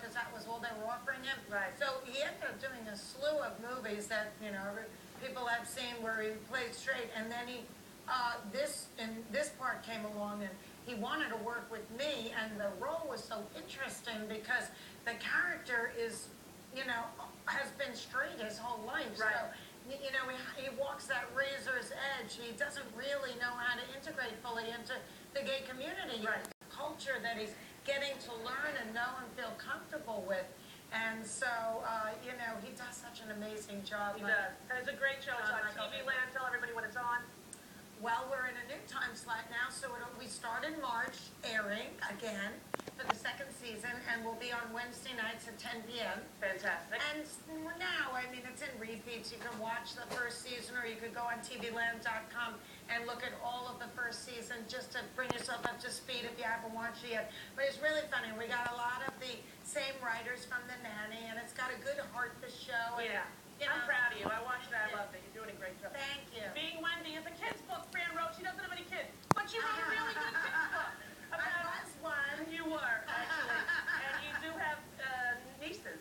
because that was all they were offering him. Right. So he ended up doing a slew of movies that, you know, people have seen where he played straight, and then he, this part came along, and he wanted to work with me, and the role was so interesting because the character is, you know, has been straight his whole life. Right. So, you know, he walks that razor's edge. He doesn't really know how to integrate fully into the gay community. Right. Culture that he's getting to learn and know and feel comfortable with. And so, you know, he does such an amazing job. He does. And it's a great show. It's on TV Land. Tell everybody when it's on. Well, we're in a new time slot now, so we start in March, airing again for the second season, and we'll be on Wednesday nights at 10 p.m. Fantastic. And now, I mean, it's in repeats. You can watch the first season, or you could go on tvland.com and look at all of the first season just to bring yourself up to speed if you haven't watched it yet. But it's really funny. We got a lot of the same writers from The Nanny, and it's got a good heart, the show. And, Yeah. you know, I'm proud of you. I watched it. I loved it. You're doing a great job. Thank you. Being Wendy is a kid's book. Fran wrote. She doesn't have any kids, but she wrote a really good kid's book. I was one. You were, actually. And you do have nieces.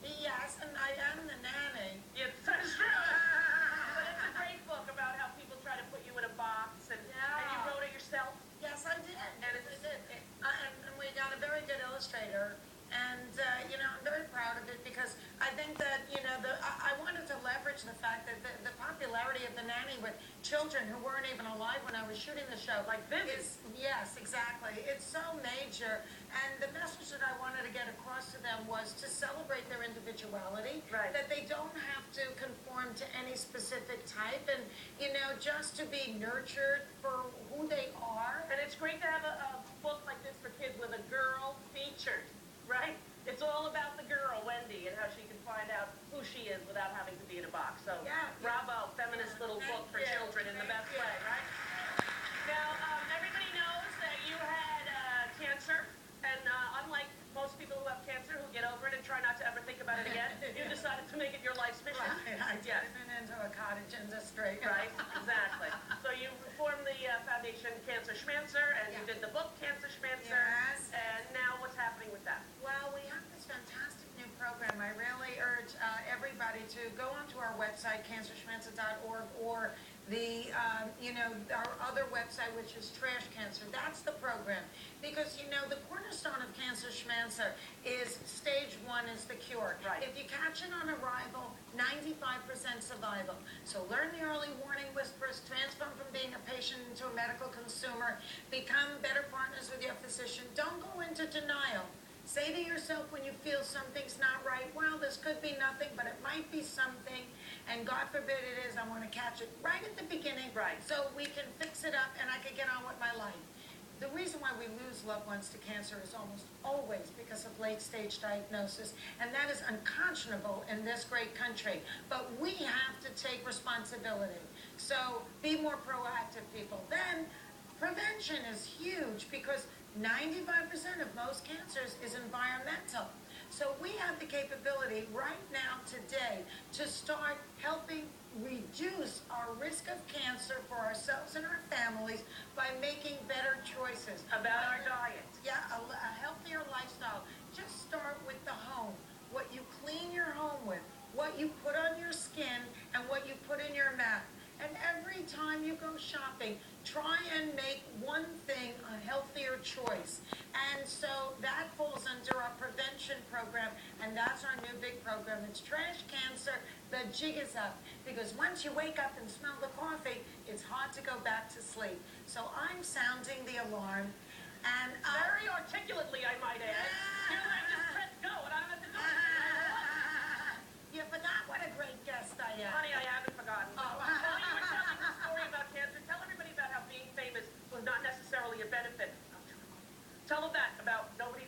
Yes, and I am the nanny. Yes, that's true. But it's a great book about how people try to put you in a box, and you wrote it yourself. Yes, I did. And it's, And we got a very good illustrator, and you know, I'm very proud of it because I think that, you know, I wanted to leverage the fact that the popularity of The Nanny with children who weren't even alive when I was shooting the show. Like Vivi. Yes, exactly. It's so major, and the message that I wanted to get across to them was to celebrate their individuality, Right. that they don't have to conform to any specific type, and, you know, just to be nurtured for who they are. And it's great to have a book like this for kids with a girl featured, right? It's all about the girl, Wendy, and how she can find out who she is without having to be in a box. So, bravo, feminist little book for children in the best way, right? Now, everybody knows that you had cancer, and unlike most people who have cancer who get over it and try not to ever think about it again, you decided to make it your life's mission. Right, I did. Into a cottage industry. Right, exactly. So you formed the foundation Cancer Schmancer, and you did the book Cancer Schmancer. Yes. And now what's happening with that? Well, we have this fantastic new program. I really urge everybody to go onto our website, cancerschmancer.org, or the, you know, our other website, which is Trash Cancer. That's the program. Because, you know, the cornerstone of Cancer Schmancer is stage 1 is the cure. Right. If you catch it on arrival, 95% survival. So learn the early warning whispers, transform from being a patient into a medical consumer, become better partners with your physician. Don't go into denial. Say to yourself when you feel something's not right, well, this could be nothing, but it might be something, and God forbid it is, I want to catch it right at the beginning, Right. so we can fix it up and I can get on with my life. The reason why we lose loved ones to cancer is almost always because of late-stage diagnosis, and that is unconscionable in this great country. But we have to take responsibility. So be more proactive, people. Then prevention is huge because 95% of most cancers is environmental. So we have the capability right now today to start helping reduce our risk of cancer for ourselves and our families by making better choices. About our diet. Yeah, a healthier lifestyle. Just start with the home. What you clean your home with, what you put on your skin, and what you put in your mouth. And every time you go shopping, try and make one thing a healthier choice. And so that falls under our prevention program, and that's our new big program. It's Trash Cancer. The jig is up, because once you wake up and smell the coffee, it's hard to go back to sleep. So I'm sounding the alarm. And very articulately, I might add. You're like, just press go, and I don't have to do it. You forgot what a great guest I am. Honey, I haven't forgotten. Oh. While you were telling the story about cancer, tell everybody about how being famous was not necessarily a benefit. Tell them that about nobody.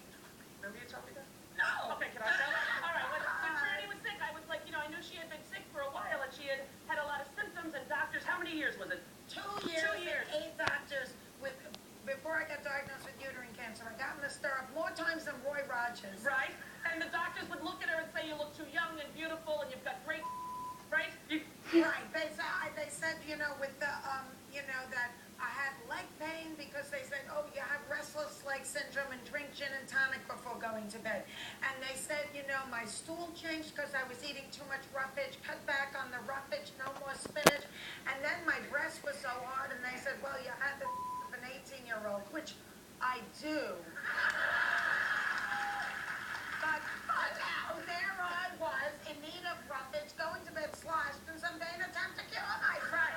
Remember you told me that? No. Okay, can I tell them? All right. When Franny was sick, I was like, you know, I knew she had been sick for a while, and she had had a lot of symptoms, and doctors. How many years was it? 2 years. 2 years. 8 doctors with. Before I got diagnosed with uterine cancer, I got in the stirrup more times than Roy Rogers. Right. And the doctors would look at her and say, you look too young and beautiful, and you've got great. Right. Right. They said, you know, with the, you know, that I had leg pain because they said, oh, you have restless leg syndrome and drink gin and tonic before going to bed. And they my stool changed because I was eating too much roughage, cut back on the roughage, no more spinach. And then my breast was so hard, and they said, well, you had the of an 18-year-old, which I do. But now, there I was, in need of roughage, going to bed sloshed, and someday an attempt to kill myself. Right.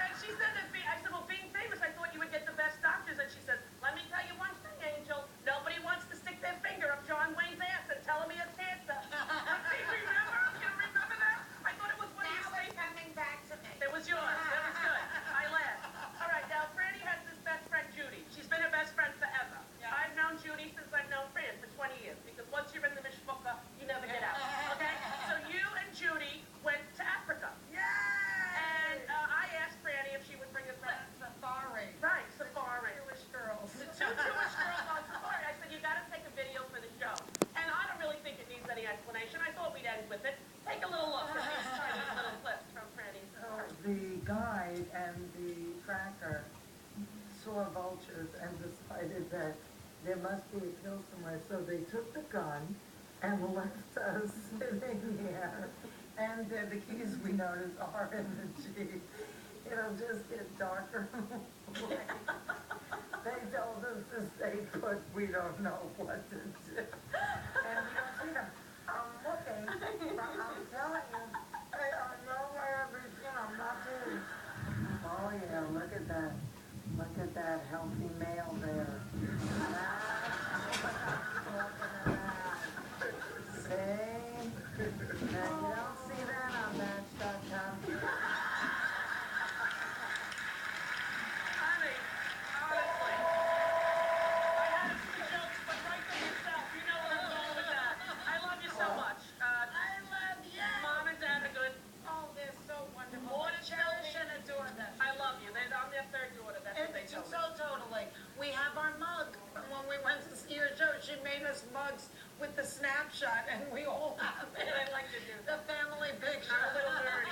And she said that, I said, well, being famous, I thought you would get the best doctors. And she said, let me tell you one thing, Angel. Nobody wants to stick their finger up John Wayne's ass and tell him he has cancer. Remember? You remember that? I thought it was one of your Now it's coming back to me. It was yours. That was good. I laughed. All right, now, Franny has this best friend, Judy. She's been her best friend forever. Yeah. I've known Judy since I've known Fran for 20 years, because once you're in the mishpucha, you never get out. Okay? So you and Judy went to Africa. Yay! And I asked Franny if she would bring a friend. Safari. Right, safari. Jewish girls. The two Jewish girls on safari. I said, you got to take a video for the show. And I don't really think it needs any explanation. I thought we'd end with it. Take a little look at these tiny little clips from Franny's safari. The guide and the tracker saw vultures and decided that there must be a kill somewhere. So they took the gun and left us sitting here. And the keys, we noticed, are in the Jeep. It'll just get darker. They told us to stay put. We don't know what to do. And you don't see them. I'm looking, but I'm telling you, they are nowhere, not there. Oh yeah, look at that. Look at that healthy male there. That's what I'm talking about. See? Now you don't see that on Match.com. Honey, honestly, I had a few jokes, but write them yourself. You know where I'm going with that. I love you so much. I love you. Mom and Dad are good. Oh, they're so wonderful. More I cherish and adore them. I love you. I'm their third daughter. That's what they told me. So totally. We have our mug from when we went to see your show. She made us mugs with the snapshot, and we all have it. I like to do that. The family picture. I'm a little nerdy.